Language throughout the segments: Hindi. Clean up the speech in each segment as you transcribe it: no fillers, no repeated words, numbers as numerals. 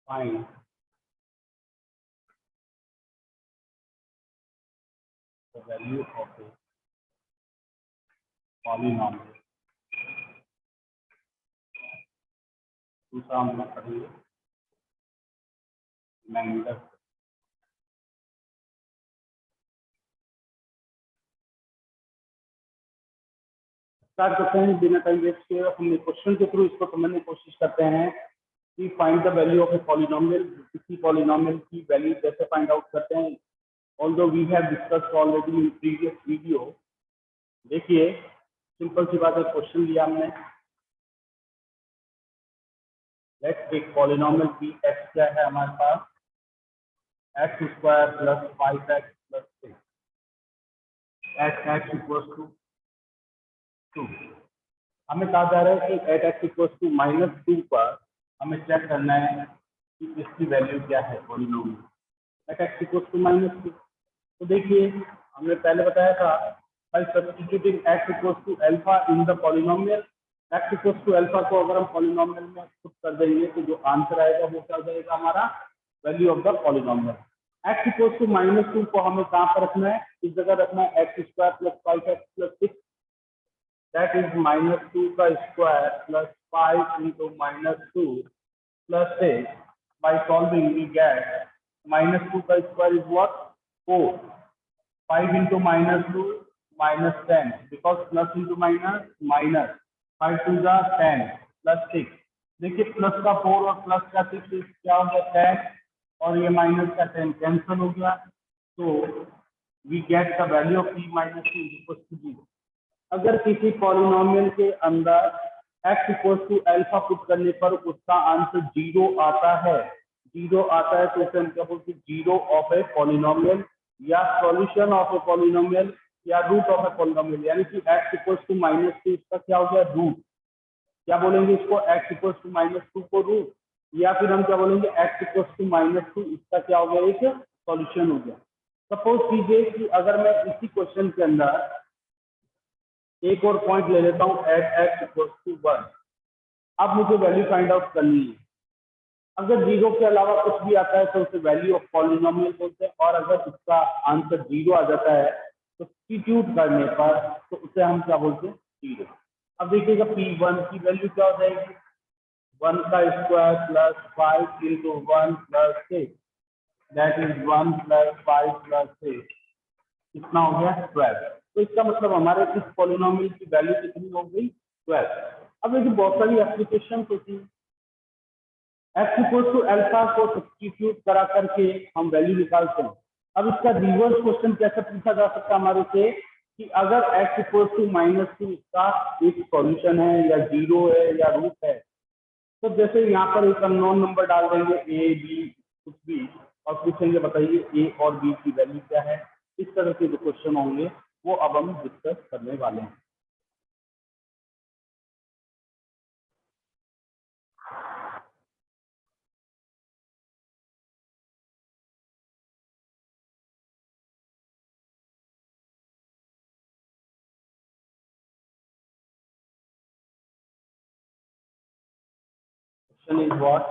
find the value of a polynomial. दूसरा हम लोग पढ़ेंगे मैंगस। स्टार्ट करते हैं बिना टाइम वेस्ट किए। हमने क्वेश्चन के थ्रू इसको समझने की कोशिश करते हैं कि find the value of a polynomial. किसी पॉलिनोमियल की वैल्यू कैसे फाइंड आउट करते हैं। Although we have discussed already in previous video. देखिए सिंपल सी बात है, क्वेश्चन लिया हमने, let's take polynomial P X क्या है हमारे पास, X square plus 5x plus 6 at x equals to 2। हमें कहा जा रहा है कि एट एक्स इक्वल्स टू -2 पर हमें चेक करना है कि इसकी वैल्यू क्या है polynomial at x equals to -2। तो देखिए हमने पहले बताया था by substituting x equals to alpha in the polynomial, x equals to alpha को अगर हम पॉलिनोमियल में पुट कर देंगे तो जो आंसर आएगा वो क्या हो जाएगा हमारा value of the polynomial. x equals to -2 को हमें कहाँ पर रखना है, इस जगह रखना है x square plus 5x plus 6, that is -2 का square plus 5 into -2 plus 6। By solving we get -2 का square is what 4, 5 into -2 -10 because plus into minus 5 to the 10 plus 6। देखिए प्लस का 4 और प्लस का 6 क्या हो गया 10 और ये माइनस का 10 कैंसिल हो गया। तो we get the value of p minus 2 equals to 0। अगर किसी पॉलिनोमियल के अंदर x equals to alpha put करने पर उसका आंसर 0 आता है, 0 आता है तो उसे हम क्या बोलते हैं, जीरो ऑफ ए पॉलिनोमियल या सॉल्यूशन ऑफ ए पॉलिनोमियल या रूट ऑफ ए पॉलिनोमियल। यानी कि x इक्वल्स टू -2 इसका क्या हो गया रूट, क्या बोलेंगे इसको x इक्वल्स टू -2 को रूट, या फिर हम क्या बोलेंगे x इक्वल्स टू -2 इसका क्या हो गया एक सॉल्यूशन हो गया। सपोज कीजिए कि अगर मैं इसी क्वेश्चन के अंदर एक और पॉइंट ले लेता हूं एट x इक्वल्स टू 1। अब मुझे वैल्यू फाइंड आउट करनी है। अगर 0 के अलावा कुछ भी आता है तो उसे वैल्यू ऑफ पॉलिनोमियल बोलते हैं, और अगर उसका आंसर 0 आ जाता है तो सब्स्टिट्यूट करने पर तो उसे हम क्या बोलते हैं 0। अब देखिएगा p1 की वैल्यू क्या हो जाएगी, 1 का square plus 5 into 1 plus 6, that is 1 plus 5 plus 6, कितना हो गया 12। तो इसका मतलब हमारे इस पॉलिनोमियल की वैल्यू कितनी हो गई 12। अब देखिए बहुत सारी एप्लीकेशन होती है, x इक्वल टू अल्फा को सब्स्टिट्यूट करा करके हम वैल्यू निकालते हैं। अब इसका रिवर्स क्वेश्चन कैसे पूछा जा सकता है हमारे से कि अगर x इक्वल टू -2 इसका एक सॉल्यूशन है या 0 है या रूट है, तो जैसे यहाँ पर एक अननोन नंबर डाल देंगे a b कुछ भी और पूछेंगे बताइए a और b की वैल्यू क्या है। इस तरह के जो क्वेश्चन होंगे वो अब हम डिस्कस करने वाले हैं। Question is what?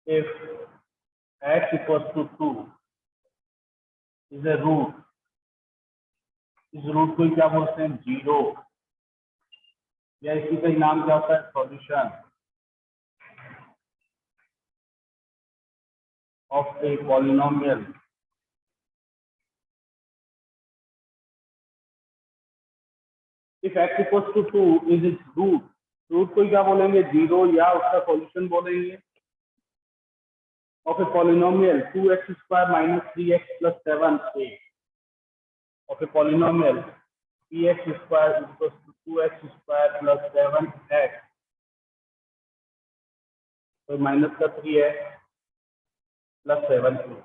If x equals to 2 is a root, इस रूट को क्या बोलते हैं 0, या इसी का नाम क्या होता है solution of a polynomial. If x equals to 2 is its root, root को क्या बोलेंगे 0 या उसका सॉल्यूशन बोलेंगे of a polynomial 2x square minus 3x plus 7a of a polynomial px square equals to 2x square plus 7x, तो माइनस का 3x plus 7a।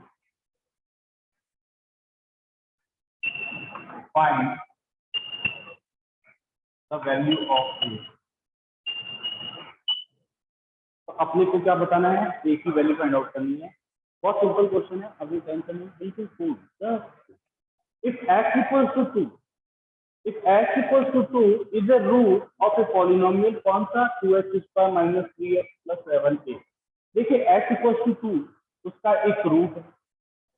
Find the value of a। तो अपने को क्या बताना है, a की वैल्यू फाइंड आउट करनी है। बहुत सिंपल क्वेश्चन है, अभी टेंशन नहीं, बिल्कुल cool. If x equals to 2, if x equal to 2 is the root of a polynomial कौन सा 2x² minus 3x plus 7a। देखिए x इक्वल टू 2 उसका एक रूट है,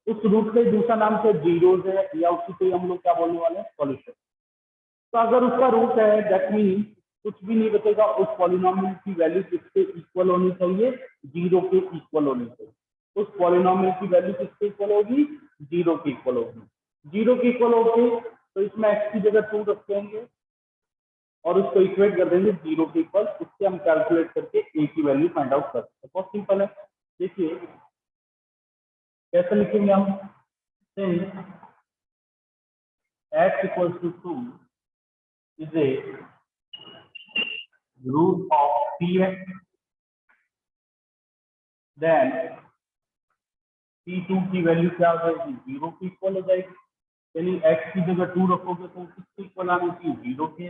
उस रूट का दूसरा नाम से जीरोज है या उसी को हम लोग क्या बोलने वाले हैं सॉल्यूशन। तो अगर उसका रूट है दैट मीन कुछ भी नहीं बचेगा, उस पॉलिनोमियल की वैल्यू किसके इक्वल होनी चाहिए, जीरो के इक्वल होनी चाहिए। उस पॉलिनोमियल की वैल्यू किसके इक्वल होगी, जीरो के इक्वल होगी। जीरो के इक्वल होगी तो इसमें x की जगह 2 रख देंगे और उसको इक्वेट कर देंगे जीरो के इक्वल। उससे हम कैलकुलेट करके a की वैल्यू फाइंड आउट कर सकते हैं। बहुत सिंपल है। देखिए कैसे लिखेंगे हम, x equal to 2 is a root of px, then p2 की वैल्यू क्या हो जाएगी, जीरो की इक्वल हो जाएगी। यानी x की जगह 2 रखोगे तो किसके इक्वल आनी चाहिए, जीरो के।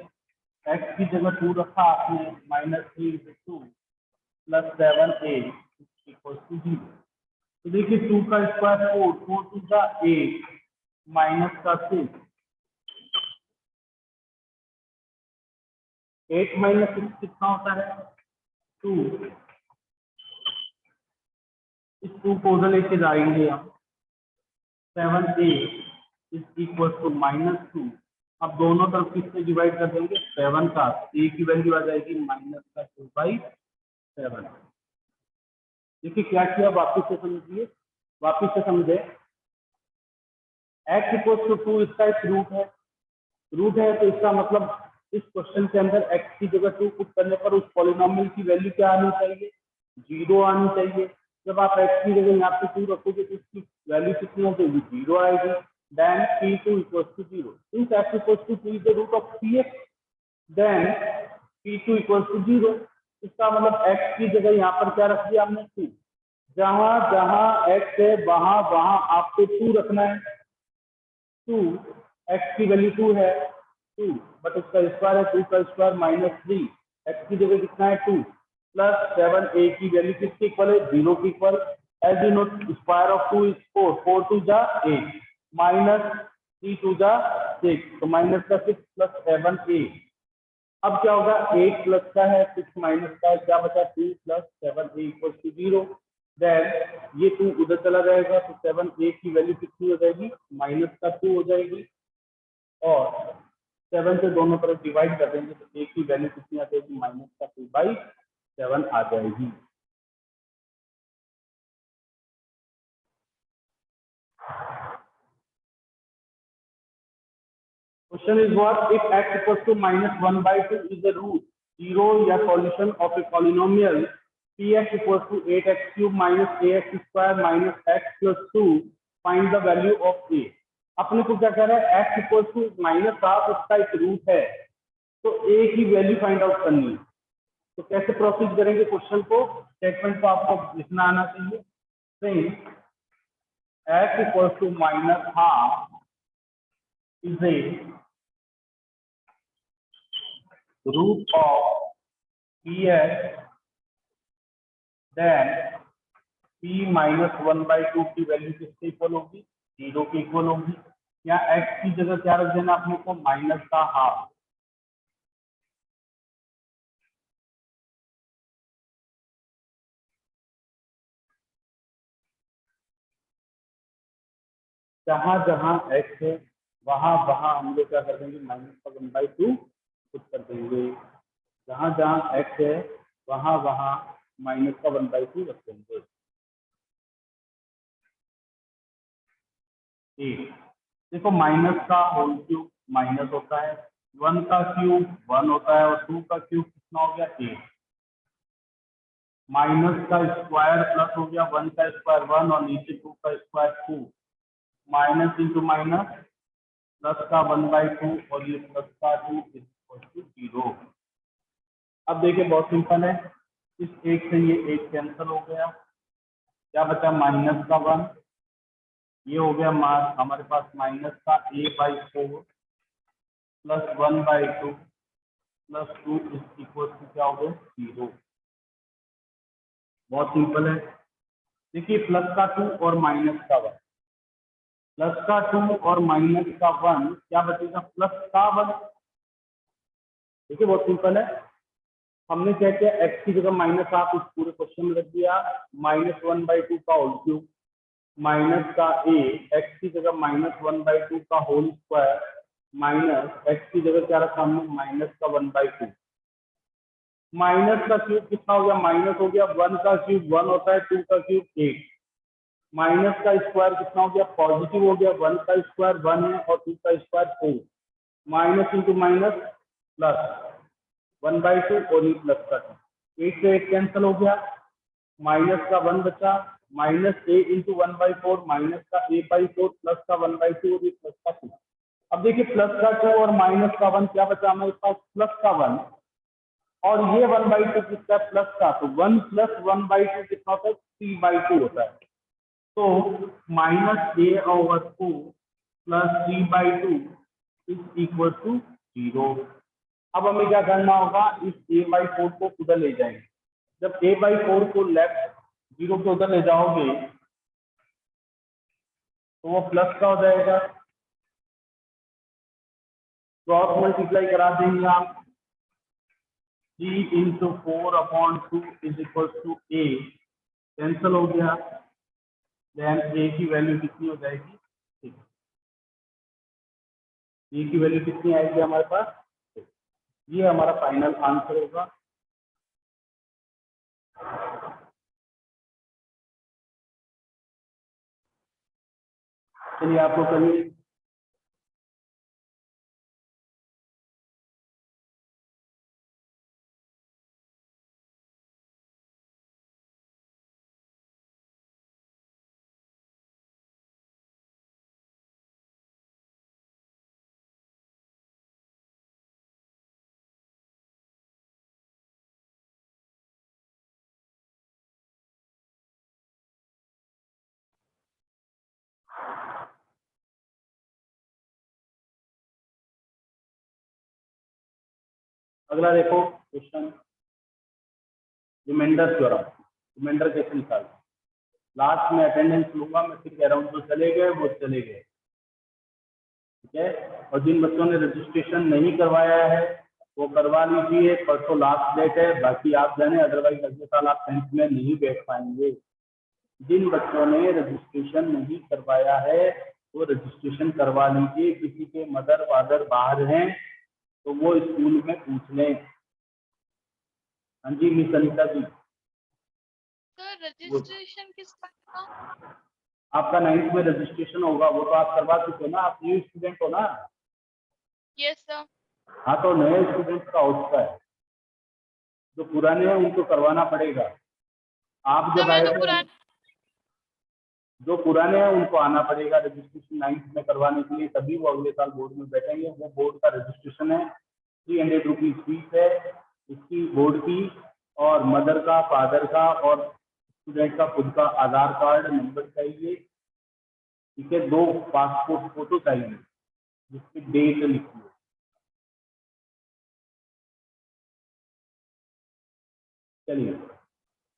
x की जगह 2 रखा आपने, -3 प्लस 7a इक्वल टू 0। तो देखिए 2 का स्क्वायर 4, 4 2 का 8, माइनस का 6, 8 माइनस 6 कितना होता है 2। इस 2 को उधर लेके जाएंगे हम, 7a इज इक्वल टू -2। अब दोनों तरफ किससे डिवाइड कर देंगे, 7 का, a की वैल्यू आ जाएगी माइनस का 2/7। देखिए क्या किया, वापिस से समझिए, वापिस से समझे। x इक्वल टू 2 इसका एक रूट है, रूट है तो इसका मतलब इस क्वेश्चन के अंदर x की जगह 2 पुट करने पर उस पॉलिनोमियल की वैल्यू क्या आनी चाहिए, जीरो आनी चाहिए। जब आप x की जगह यहाँ पे 2 रखोगे तो इसकी वैल्यू कितनी हो जाएगी, जीरो आएगी। Then p2 equals to 0। Since x equals to 2 is the root of px, then p2 equals to 0। इसका मतलब x की जगह यहाँ पर क्या रख दिया हमने, 2। जहां जहां x है वहां वहां आपको 2 रखना है। 2, x की वैल्यू 2 है, 2 बट उसका स्क्वायर है, 2 का स्क्वायर -3, x की जगह कितना है 2 प्लस 7a की वैल्यू किसके इक्वल है, 0 के equal. As you know square of 2 is 4, 4 2 जा 8, माइनस 3 2 जा 6, तो माइनस का 6 प्लस 7a। अब क्या होगा, 8 प्लस का है, 6 माइनस का है, क्या बचा 2 plus 7a equal to 0। Then ये 2 उधर चला जाएगा तो 7a की वैल्यू कितनी हो जाएगी, माइनस का 2 हो जाएगी। और 7 से दोनों तरफ डिवाइड कर देंगे तो a की वैल्यू कितनी आ जाएगी, माइनस का 2/7 आ जाएगी। Question is what, if x equals to -1/2 is the root 0 या solution of a polynomial px equals to 8x³ minus ax² minus x plus 2, find the value of a। अपने को क्या कह रहा है, x इक्वल्स टू -7 उसका एक रूट है, तो a की वैल्यू फाइंड आउट करनी है। तो कैसे प्रोसीड करेंगे क्वेश्चन को, स्टेटमेंट को आपको लिखना आना चाहिए। Since x equals to -12 is a root of px, then p minus 1/2 की वैल्यू किसके इक्वल होगी, 0 के इक्वल होगी। या x की जगह क्या रख देना अपने को, माइनस का हाफ। जहां जहां x है वहां वहां हम लोग क्या कर देंगे, माइनस का 1/2 पुट कर देंगे। जहां जहां x है वहां वहां माइनस का 1/2 रख देंगे। ठीक, देखो माइनस का होल क्यूब माइनस होता है, 1 का क्यूब 1 होता है, और 2 का क्यूब कितना हो गया 8। माइनस का स्क्वायर प्लस हो गया, 1 का स्क्वायर 1 और नीचे 2 का square 2, minus into minus plus का 1/2 और ये प्लस का 2 इक्वल टू 0। अब देखिए बहुत सिंपल है, इस एक से ये एक कैंसिल हो गया, क्या बचा माइनस का 1, ये हो गया हमारे पास माइनस का a/4 plus 1/2 plus 2 equal to क्या हो गया 0। बहुत सिंपल है। देखिए प्लस का 2 और माइनस का 1, प्लस का 2 और माइनस का 1 क्या बचेगा, प्लस का 1। देखिए बहुत सिंपल है, हमने क्या किया, x की जगह माइनस आप इस पूरे क्वेश्चन में रख दिया, -1/2 का होल क्यूब माइनस का a, x की जगह -1/2 का होल स्क्वायर माइनस x की जगह क्या रखा हमने, माइनस का 1/2। माइनस का क्यूब कितना हो गया, माइनस हो गया, 1 का क्यूब 1 होता है, 2 का क्यूब 8, माइनस का स्क्वायर कितना हो गया, पॉजिटिव हो गया, 1 का स्क्वायर 1 है और 2 का square 4, minus into minus plus 1/2 और ये प्लस का 2, 8 से 8 कैंसिल हो गया, माइनस का 1 बचा, माइनस a इंटू 1/4 माइनस का a/4 प्लस का 1/2 और ये प्लस का 2। अब देखिए प्लस का 2 और माइनस का 1 क्या बचा हमारे पास, प्लस का 1 और ये 1/2 कितना है, प्लस का, तो 1 प्लस 1/2 कितना होता है, 3/2 होता है। तो -a/2 plus 3/2 is equal to 0। अब हमें क्या करना होगा, इस a/4 को उधर ले जाएंगे, जब a/4 को लेफ्ट 0 के उधर ले जाओगे तो वो प्लस का हो जाएगा, क्रॉस मल्टीप्लाई करा देंगे आप, 3 into 4/2 is equal to a, cancel हो गया, देन a की वैल्यू कितनी हो जाएगी, ठीक, a की वैल्यू कितनी आएगी हमारे पास, ये हमारा फाइनल आंसर होगा। चलिए आपको करिए, अगला देखो क्वेश्चन, रिमाइंडर थ्योरम, रिमाइंडर कैसे निकालना, लास्ट में अटेंडेंस लूंगा मैं, फिर कह रहा हूँ जो चले गए वो चले गए, ठीक है। और जिन बच्चों ने रजिस्ट्रेशन नहीं करवाया है वो करवा लीजिए, परसों लास्ट डेट है, बाकी आप जाने, अदरवाइज अगले साल आप 10th में नहीं बैठ पाएंगे। जिन बच्चों ने रजिस्ट्रेशन नहीं करवाया है वो रजिस्ट्रेशन करवा लीजिए, किसी के मदर फादर बाहर हैं तो वो स्कूल में पूछ लें। हाँ जी मिस अनिता जी। सर रजिस्ट्रेशन किसका था? आपका 9th में रजिस्ट्रेशन होगा, वो तो आप करवा चुके हो ना, आप न्यू स्टूडेंट हो ना। Yes sir. हाँ तो नए स्टूडेंट का होता है, जो पुराने हैं उनको करवाना पड़ेगा। आप तो जब मैं आए तो थे, पुराना। जो पुराने हैं उनको आना पड़ेगा रजिस्ट्रेशन 9th में करवाने के लिए, तभी वो अगले साल बोर्ड में बैठेंगे। वो बोर्ड का रजिस्ट्रेशन है, 300 रुपीज फीस है इसकी बोर्ड की, और मदर का, फादर का और स्टूडेंट का खुद का आधार कार्ड नंबर चाहिए, ठीक है, 2 पासपोर्ट फोटो चाहिए जिसकी डेट लिखी है। चलिए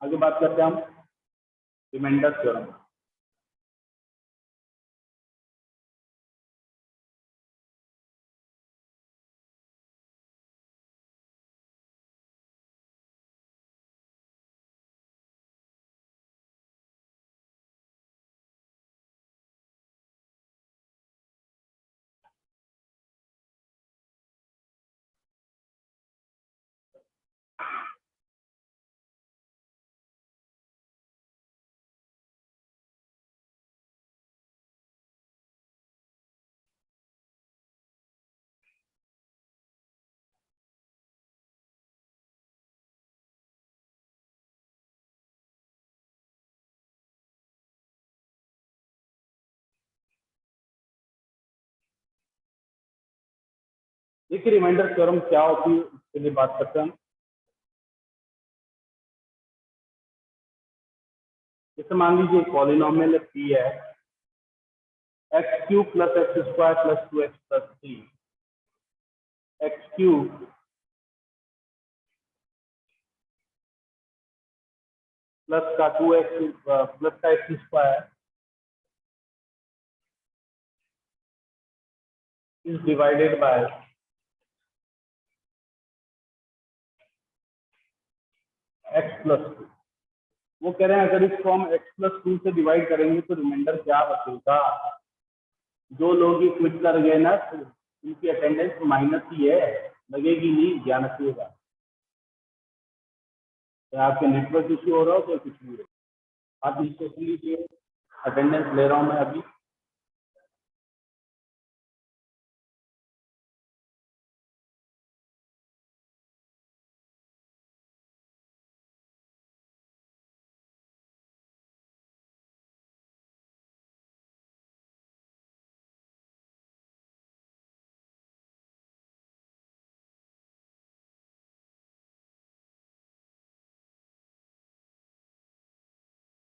आगे बात करते हैं हम रिमाइंडर थ्योरम। देखिए रिमाइंडर थ्योरम क्या होती है उसके लिए बात करते हैं हम। जैसे मान लीजिए पॉलिनोमियल पी है, x³ plus x² plus 2x plus 3, x³ plus का 2x प्लस का x² is divided by x plus 2. वो कह रहे हैं अगर इसको हम x plus 2 से डिवाइड करेंगे तो रिमाइंडर क्या बचेगा। जो लोग ये क्विट कर गए ना तो उनकी अटेंडेंस माइनस ही है, लगेगी नहीं, ध्यान रखिएगा। तो आपके नेटवर्क इश्यू हो रहा हो तो कुछ भी हो, आप इसको अटेंडेंस ले रहा हूँ मैं अभी।